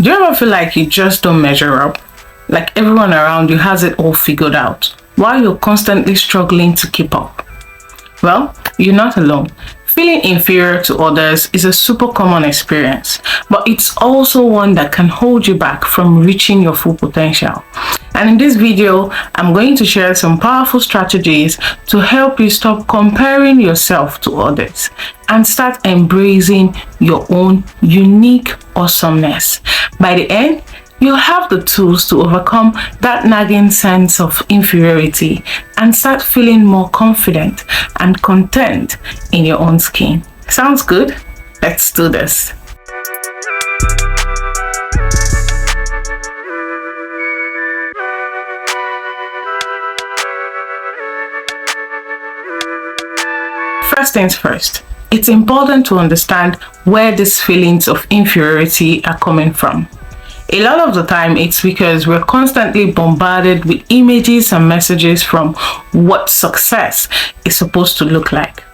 Do you ever feel like you just don't measure up? Like everyone around you has it all figured out, while you're constantly struggling to keep up? Well, you're not alone. Feeling inferior to others is a super common experience, but it's also one that can hold you back from reaching your full potential. And in this video, I'm going to share some powerful strategies to help you stop comparing yourself to others and start embracing your own unique awesomeness. By the end, you'll have the tools to overcome that nagging sense of inferiority and start feeling more confident and content in your own skin. Sounds good? Let's do this. First things first, it's important to understand where these feelings of inferiority are coming from. A lot of the time, it's because we're constantly bombarded with images and messages from what success is supposed to look like.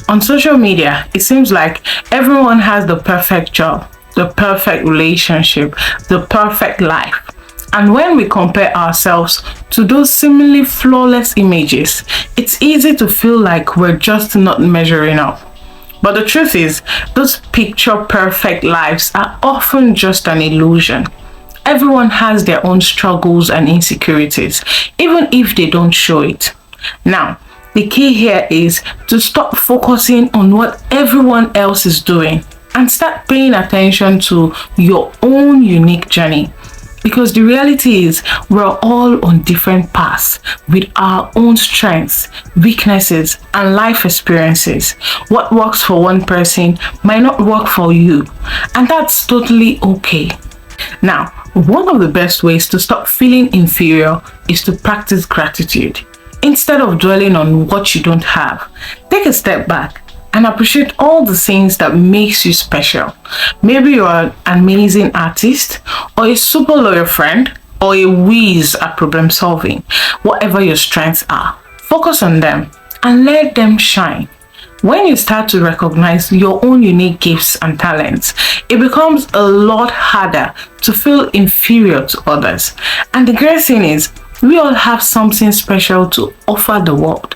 On social media, it seems like everyone has the perfect job, the perfect relationship, the perfect life. And when we compare ourselves to those seemingly flawless images, it's easy to feel like we're just not measuring up. But the truth is, those picture perfect lives are often just an illusion. Everyone has their own struggles and insecurities, even if they don't show it. Now, the key here is to stop focusing on what everyone else is doing and start paying attention to your own unique journey. Because the reality is, we're all on different paths with our own strengths, weaknesses, and life experiences. What works for one person might not work for you, and that's totally okay. Now, one of the best ways to stop feeling inferior is to practice gratitude. Instead of dwelling on what you don't have, take a step back and appreciate all the things that makes you special. Maybe you're an amazing artist, or a super loyal friend, or a whiz at problem solving. Whatever your strengths are, focus on them and let them shine. When you start to recognize your own unique gifts and talents, it becomes a lot harder to feel inferior to others. And the great thing is, we all have something special to offer the world.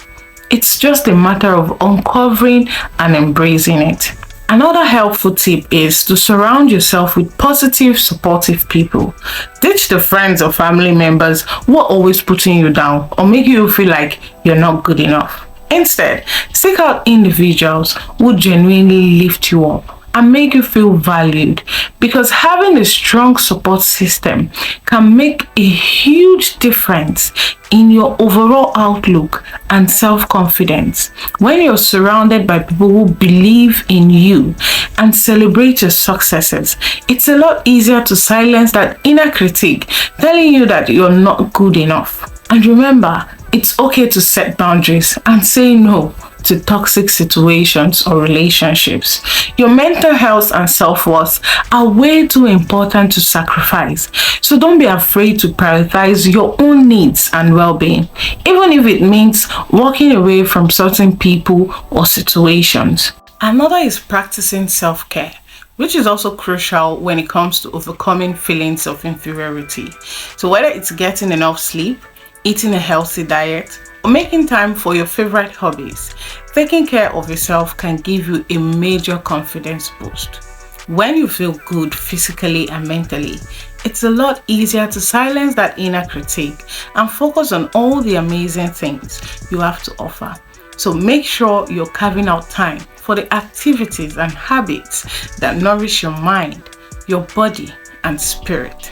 It's just a matter of uncovering and embracing it. Another helpful tip is to surround yourself with positive, supportive people. Ditch the friends or family members who are always putting you down or make you feel like you're not good enough. Instead, seek out individuals who genuinely lift you up and make you feel valued, because having a strong support system can make a huge difference in your overall outlook and self-confidence. When you're surrounded by people who believe in you and celebrate your successes, it's a lot easier to silence that inner critique telling you that you're not good enough. And remember, it's okay to set boundaries and say no to toxic situations or relationships. Your mental health and self-worth are way too important to sacrifice. So don't be afraid to prioritize your own needs and well-being, even if it means walking away from certain people or situations. Another is practicing self-care, which is also crucial when it comes to overcoming feelings of inferiority. So whether it's getting enough sleep, eating a healthy diet, or making time for your favorite hobbies, taking care of yourself can give you a major confidence boost. When you feel good physically and mentally, it's a lot easier to silence that inner critique and focus on all the amazing things you have to offer. So make sure you're carving out time for the activities and habits that nourish your mind, your body, and spirit.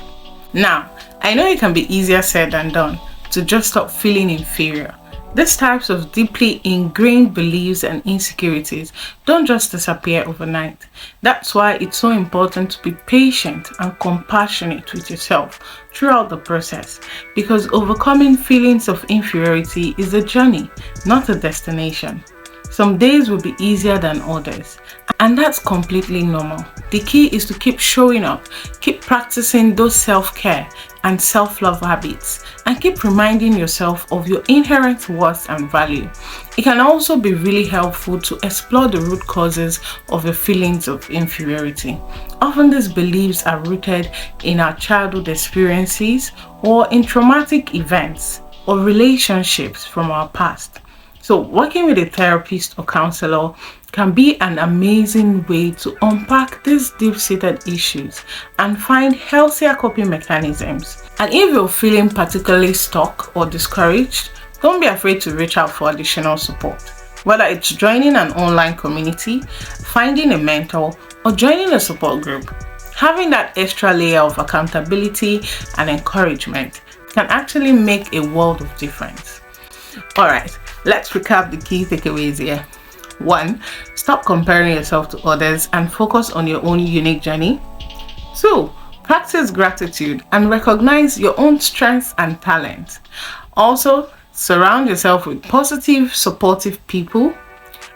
Now, I know it can be easier said than done to just stop feeling inferior. These types of deeply ingrained beliefs and insecurities don't just disappear overnight. That's why it's so important to be patient and compassionate with yourself throughout the process, because overcoming feelings of inferiority is a journey, not a destination. Some days will be easier than others, and that's completely normal. The key is to keep showing up, keep practicing those self-care and self-love habits, and keep reminding yourself of your inherent worth and value. It can also be really helpful to explore the root causes of your feelings of inferiority. Often these beliefs are rooted in our childhood experiences or in traumatic events or relationships from our past. So working with a therapist or counselor can be an amazing way to unpack these deep-seated issues and find healthier coping mechanisms. And if you're feeling particularly stuck or discouraged, don't be afraid to reach out for additional support. Whether it's joining an online community, finding a mentor, or joining a support group, having that extra layer of accountability and encouragement can actually make a world of difference. Alright, let's recap the key takeaways here. 1. Stop comparing yourself to others and focus on your own unique journey. 2. Practice gratitude and recognize your own strengths and talents. Also, surround yourself with positive, supportive people.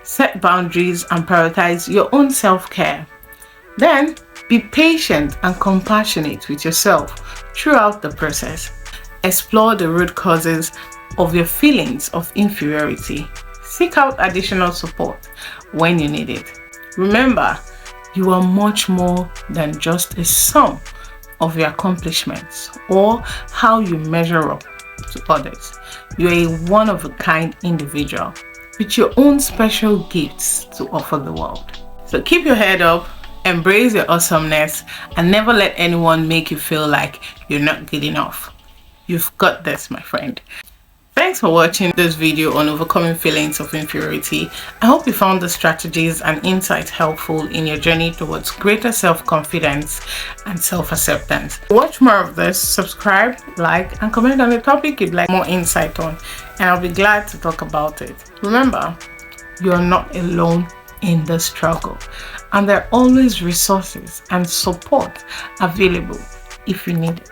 Set boundaries and prioritize your own self-care. Then, be patient and compassionate with yourself throughout the process. Explore the root causes of your feelings of inferiority. Seek out additional support when you need it. Remember, you are much more than just a sum of your accomplishments or how you measure up to others. You are a one-of-a-kind individual with your own special gifts to offer the world. So keep your head up, embrace your awesomeness, and never let anyone make you feel like you're not good enough. You've got this, my friend. Thanks for watching this video on overcoming feelings of inferiority. I hope you found the strategies and insights helpful in your journey towards greater self-confidence and self-acceptance. To watch more of this, subscribe, like, and comment on the topic you'd like more insight on, and I'll be glad to talk about it. Remember, you're not alone in the struggle, and there are always resources and support available if you need it.